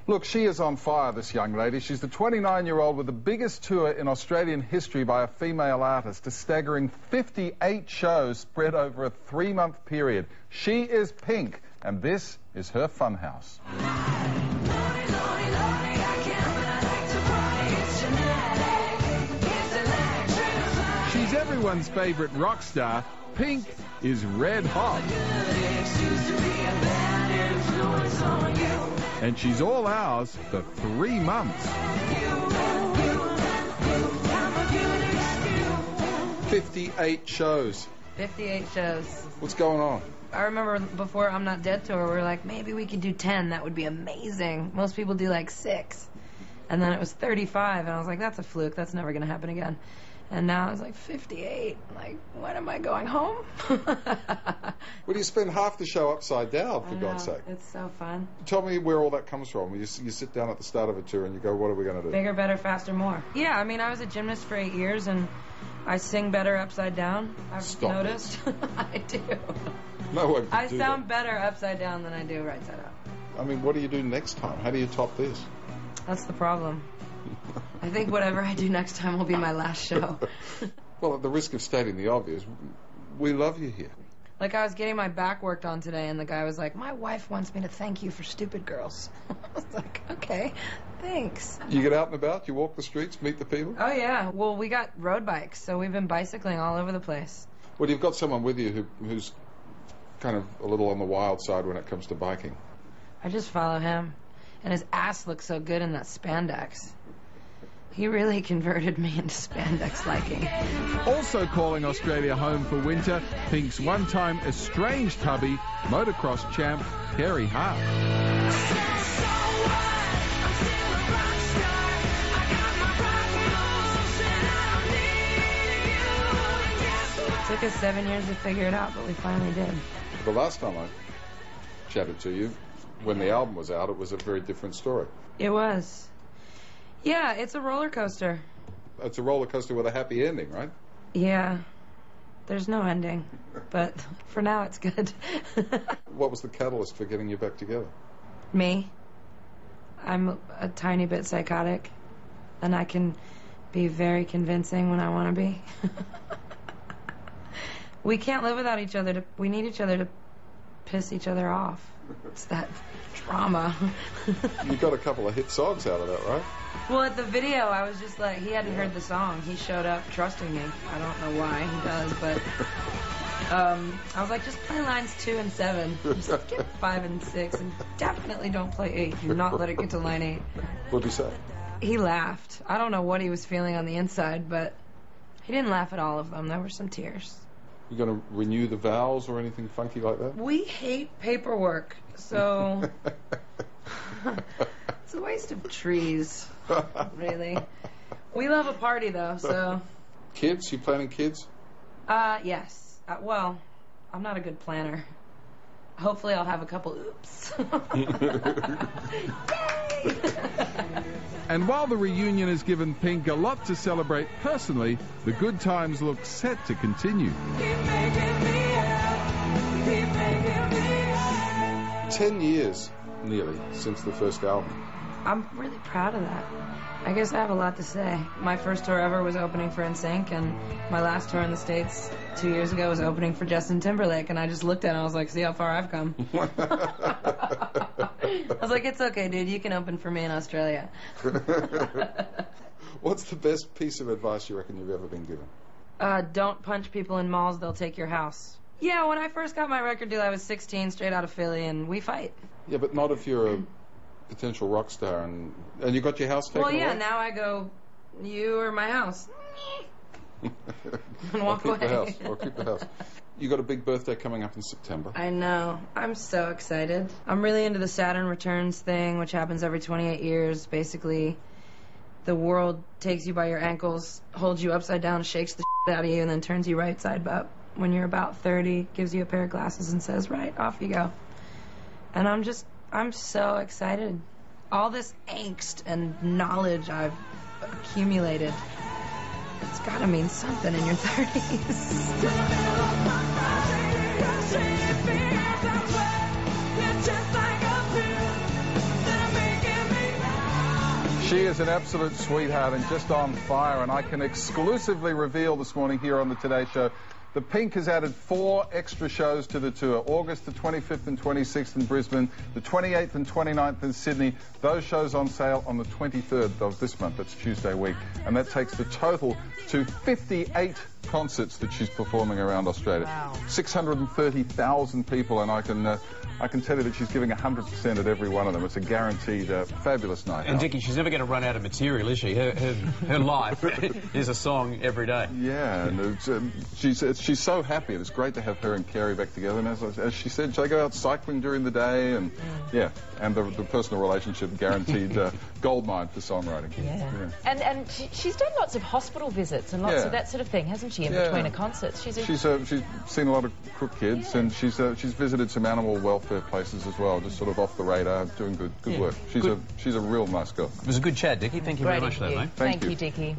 Look, she is on fire, this young lady. She's the 29-year-old with the biggest tour in Australian history by a female artist, a staggering 58 shows spread over a 3-month period. She is Pink, and this is her funhouse. She's everyone's favourite rock star. Pink is red hot. And she's all ours for 3 months. 58 shows. 58 shows. What's going on? I remember before I'm Not Dead tour, we were like, maybe we could do 10. That would be amazing. Most people do like 6. And then it was 35, and I was like, that's a fluke. That's never going to happen again. And now it's like 58. Like, when am I going home? Well, you spend half the show upside down, for God's sake. It's so fun. Tell me where all that comes from. You sit down at the start of a tour and you go, what are we going to do? Bigger, better, faster, more. Yeah, I mean, I was a gymnast for 8 years, and I sing better upside down. I've noticed. I do. No one can I do sound that. better upside down than I do right side up. I mean, what do you do next time? How do you top this? That's the problem. I think whatever I do next time will be my last show. Well, at the risk of stating the obvious, we love you here. Like, I was getting my back worked on today, and the guy was like, my wife wants me to thank you for Stupid Girls. I was like, okay, thanks. You get out and about? You walk the streets, meet the people? Oh, yeah. Well, we got road bikes, so we've been bicycling all over the place. Well, you've got someone with you who's kind of a little on the wild side when it comes to biking. I just follow him. And his ass looks so good in that spandex. He really converted me into spandex liking. Also calling Australia home for winter, Pink's one-time estranged hubby, motocross champ, Kerry Hart. It took us 7 years to figure it out, but we finally did. The last time I chatted to you, when the album was out, it was a very different story. It was. Yeah, it's a roller coaster. It's a roller coaster with a happy ending, right? Yeah. There's no ending. But for now, it's good. What was the catalyst for getting you back together? Me. I'm a tiny bit psychotic. And I can be very convincing when I want to be. We can't live without each other. We need each other to piss each other off. It's that drama. You got a couple of hit songs out of that, right? Well, at the video, I was just like, he hadn't heard the song. He showed up trusting me. I don't know why he does, but I was like, just play lines 2 and 7. Just get 5 and 6, and definitely don't play 8. Do not let it get to line 8. What'd he say? He laughed. I don't know what he was feeling on the inside, but he didn't laugh at all of them. There were some tears. You going to renew the vows or anything funky like that? We hate paperwork, so it's a waste of trees, really. We love a party, though, so... Kids? You planning kids? Yes. Well, I'm not a good planner. Hopefully I'll have a couple oops. Yay! And while the reunion has given Pink a lot to celebrate personally, the good times look set to continue. 10 years, nearly, since the first album. I'm really proud of that. I guess I have a lot to say. My first tour ever was opening for NSYNC, and my last tour in the States 2 years ago was opening for Justin Timberlake, and I just looked at it and I was like, see how far I've come. I was like, it's okay, dude, you can open for me in Australia. What's the best piece of advice you reckon you've ever been given? Don't punch people in malls, they'll take your house. Yeah, when I first got my record deal, I was 16, straight out of Philly, and we fight. Yeah, but not if you're a potential rock star and you got your house taken away? Well, yeah, now I go, you or my house. And walk away. I'll keep the house. You got a big birthday coming up in September. I know. I'm so excited. I'm really into the Saturn Returns thing, which happens every 28 years. Basically, the world takes you by your ankles, holds you upside down, shakes the shit out of you, and then turns you right side up. When you're about 30, gives you a pair of glasses and says, right, off you go. And I'm so excited. All this angst and knowledge I've accumulated, it's gotta mean something in your 30s. She is an absolute sweetheart and just on fire, and I can exclusively reveal this morning here on the Today Show, the Pink has added 4 extra shows to the tour. August the 25th and 26th in Brisbane, the 28th and 29th in Sydney. Those shows on sale on the 23rd of this month. That's Tuesday week. And that takes the total to 58 concerts that she's performing around Australia. Wow. 630,000 people, and I can tell you that she's giving 100% at every one of them. It's a guaranteed fabulous night. And Dickie, she's never going to run out of material, is she? Her life is a song every day. Yeah, and she's so happy. It's great to have her and Kerry back together. And as she said, they go out cycling during the day, and yeah, and the personal relationship guaranteed goldmine for songwriting. Yeah. And she's done lots of hospital visits and lots of that sort of thing, hasn't she? In between her concerts, she's seen a lot of crook kids, and she's visited some animal welfare places as well, just sort of off the radar, doing good work. She's a real nice girl. It was a good chat, Dickie. Thank you very much for that, mate. Thank you, Dickie.